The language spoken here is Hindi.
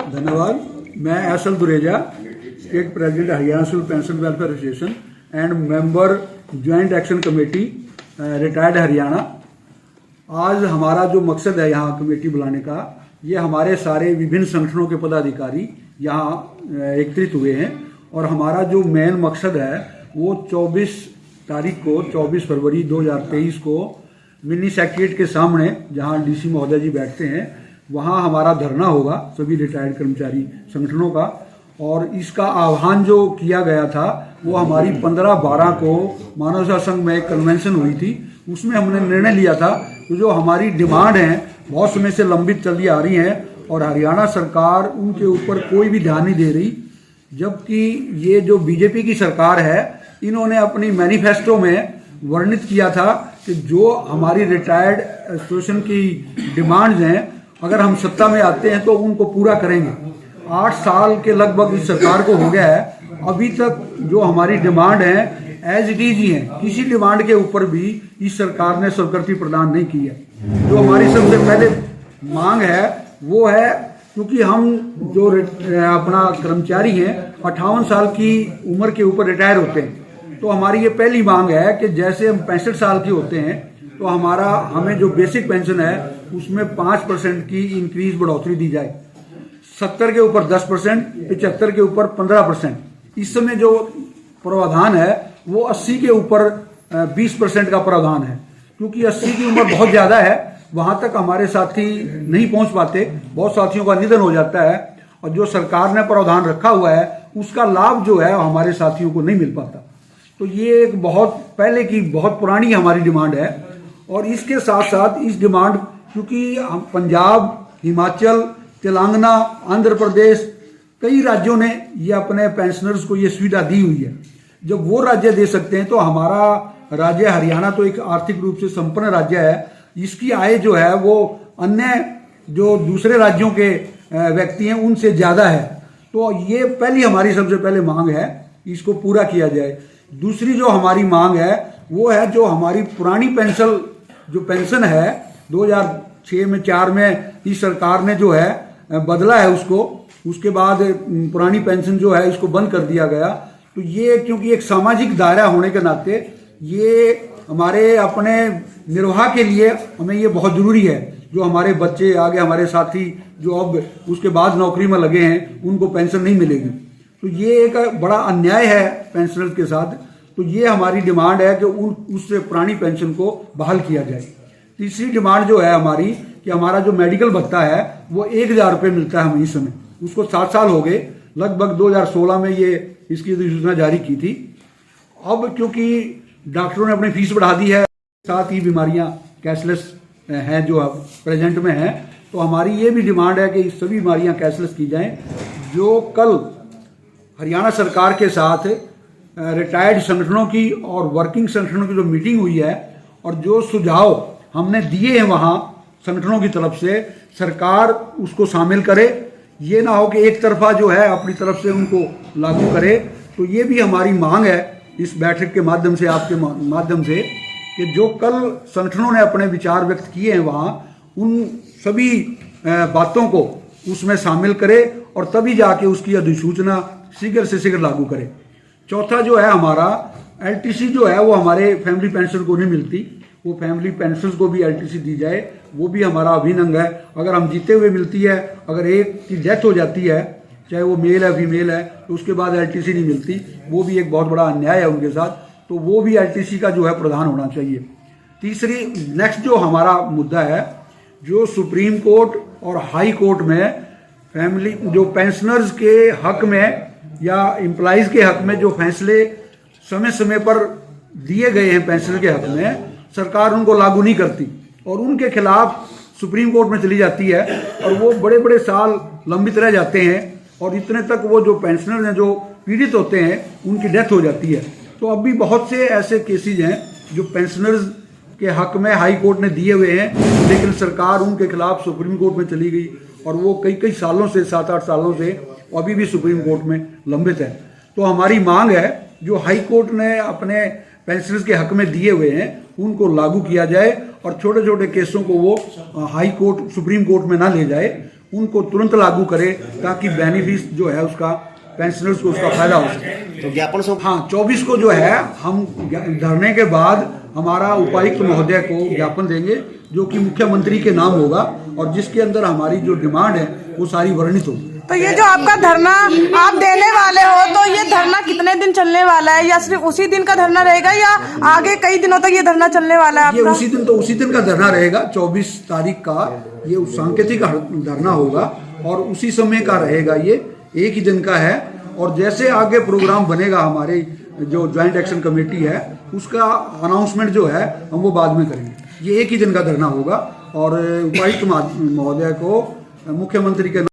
धन्यवाद। मैं S L Dureja, state president Haryana civil pension welfare association and member joint action committee retired Haryana. आज हमारा जो मकसद है यहाँ कमेटी बुलाने का, ये हमारे सारे विभिन्न संगठनों के पदाधिकारी यहाँ एकत्रित हुए हैं और हमारा जो मेन मकसद है वो 24 फरवरी 2023 को मिनी सेक्रेटरीट के सामने जहाँ डीसी महोदय जी बैठते हैं वहाँ हमारा धरना होगा सभी रिटायर्ड कर्मचारी संगठनों का। और इसका आह्वान जो किया गया था वो हमारी 15/12 को मानव सेवा संघ में एक कन्वेंशन हुई थी, उसमें हमने निर्णय लिया था कि जो हमारी डिमांड है बहुत समय से लंबित चली आ रही है और हरियाणा सरकार उनके ऊपर कोई भी ध्यान नहीं दे रही। जबकि ये जो बीजेपी की सरकार है, इन्होंने अपनी मैनिफेस्टो में वर्णित किया था कि जो हमारी रिटायर्ड एसोसिएशन की डिमांड्स हैं अगर हम सत्ता में आते हैं तो उनको पूरा करेंगे। 8 साल के लगभग इस सरकार को हो गया है, अभी तक जो हमारी डिमांड है एज इट इज ही है, किसी डिमांड के ऊपर भी इस सरकार ने स्वीकृति प्रदान नहीं की है। जो हमारी सबसे पहले मांग है वो है, क्योंकि हम जो अपना कर्मचारी हैं 58 साल की उम्र के ऊपर रिटायर होते हैं, तो हमारी ये पहली मांग है कि जैसे हम 65 साल के होते हैं तो हमें जो बेसिक पेंशन है उसमें 5% की इंक्रीज बढ़ोतरी दी जाए, 70 के ऊपर 10%, 75 के ऊपर 15%। इस समय जो प्रावधान है वो 80 के ऊपर 20% का प्रावधान है, क्योंकि 80 की उम्र बहुत ज्यादा है, वहां तक हमारे साथी नहीं पहुंच पाते, बहुत साथियों का निधन हो जाता है और जो सरकार ने प्रावधान रखा हुआ है उसका लाभ जो है हमारे साथियों को नहीं मिल पाता। तो ये एक बहुत पहले की बहुत पुरानी हमारी डिमांड है। और इसके साथ साथ इस डिमांड, क्योंकि पंजाब, हिमाचल, तेलंगाना, आंध्र प्रदेश, कई राज्यों ने ये अपने पेंशनर्स को ये सुविधा दी हुई है। जब वो राज्य दे सकते हैं तो हमारा राज्य हरियाणा तो एक आर्थिक रूप से संपन्न राज्य है, इसकी आय जो है वो अन्य जो दूसरे राज्यों के व्यक्ति हैं उनसे ज्यादा है। तो ये पहली हमारी सबसे पहले मांग है, इसको पूरा किया जाए। दूसरी जो हमारी मांग है वो है जो हमारी पुरानी पेंशन है 2006 में 4 में इस सरकार ने जो है बदला है उसके बाद पुरानी पेंशन जो है इसको बंद कर दिया गया। तो ये क्योंकि एक सामाजिक दायरा होने के नाते ये हमारे अपने निर्वाह के लिए हमें ये बहुत जरूरी है। जो हमारे बच्चे आगे हमारे साथी जो अब उसके बाद नौकरी में लगे हैं उनको पेंशन नहीं मिलेगी, तो ये एक बड़ा अन्याय है पेंशनर्स के साथ। तो ये हमारी डिमांड है कि उससे पुरानी पेंशन को बहाल किया जाए। तीसरी डिमांड जो है हमारी कि हमारा जो मेडिकल भत्ता है वो 1000 रुपये मिलता है हमें इस समय, उसको 7 साल हो गए, लगभग 2016 में ये इसकी अधिसूचना जारी की थी। अब क्योंकि डॉक्टरों ने अपनी फीस बढ़ा दी है, साथ ही बीमारियां कैशलेस हैं जो अब प्रेजेंट में हैं, तो हमारी ये भी डिमांड है कि सभी बीमारियां कैशलेस की जाएं। जो कल हरियाणा सरकार के साथ रिटायर्ड संगठनों की और वर्किंग संगठनों की जो मीटिंग हुई है और जो सुझाव हमने दिए हैं वहाँ संगठनों की तरफ से, सरकार उसको शामिल करे। ये ना हो कि एक तरफा जो है अपनी तरफ से उनको लागू करे। तो ये भी हमारी मांग है इस बैठक के माध्यम से, आपके माध्यम से, कि जो कल संगठनों ने अपने विचार व्यक्त किए हैं वहाँ उन सभी बातों को उसमें शामिल करे और तभी जाके उसकी अधिसूचना शीघ्र से शीघ्र लागू करे। चौथा जो है हमारा एलटीसी जो है वो हमारे फैमिली पेंशन को नहीं मिलती, वो फैमिली पेंशन को भी एलटीसी दी जाए, वो भी हमारा अभिन्न अंग है। अगर हम जीते हुए मिलती है, अगर एक की डेथ हो जाती है, चाहे वो मेल है फीमेल है, तो उसके बाद एलटीसी नहीं मिलती, वो भी एक बहुत बड़ा अन्याय है उनके साथ। तो वो भी एलटीसी का जो है प्रधान होना चाहिए। तीसरी नेक्स्ट जो हमारा मुद्दा है, जो सुप्रीम कोर्ट और हाई कोर्ट में फैमिली जो पेंशनर्स के हक में या एम्प्लॉइज के हक में जो फैसले समय समय पर दिए गए हैं पेंशनर के हक में, सरकार उनको लागू नहीं करती और उनके खिलाफ सुप्रीम कोर्ट में चली जाती है और वो बड़े बड़े साल लंबित रह जाते हैं और इतने तक वो जो पेंशनर हैं जो पीड़ित होते हैं उनकी डेथ हो जाती है। तो अब भी बहुत से ऐसे केसेज हैं जो पेंशनर्स के हक में हाई कोर्ट ने दिए हुए हैं, लेकिन सरकार उनके खिलाफ सुप्रीम कोर्ट में चली गई और वो कई सालों से 7-8 सालों से अभी भी सुप्रीम कोर्ट में लंबित है। तो हमारी मांग है जो हाई कोर्ट ने अपने पेंशनर्स के हक में दिए हुए हैं उनको लागू किया जाए और छोटे छोटे केसों को वो हाई कोर्ट सुप्रीम कोर्ट में ना ले जाए उनको तुरंत लागू करे ताकि बेनिफिट जो है उसका पेंशनर्स को उसका फायदा हो सके। तो ज्ञापन सो हाँ 24 को जो है हम धरने के बाद हमारा उपायुक्त महोदय को ज्ञापन देंगे जो कि मुख्यमंत्री के नाम होगा और जिसके अंदर हमारी जो डिमांड है वो सारी वर्णित होगी। तो ये जो आपका धरना आप देने वाले हो, तो ये धरना कितने दिन चलने वाला है, या सिर्फ उसी दिन का धरना रहेगा या आगे कई दिनों तक ये धरना चलने वाला है आपका? ये उसी दिन का धरना रहेगा। 24 तारीख का ये सांकेतिक धरना होगा और उसी समय का रहेगा। ये एक ही दिन का है और जैसे आगे प्रोग्राम बनेगा हमारे जो ज्वाइंट एक्शन कमेटी है उसका अनाउंसमेंट जो है हम वो बाद में करेंगे। ये एक ही दिन का धरना होगा और उपायुक्त महोदय को मुख्यमंत्री के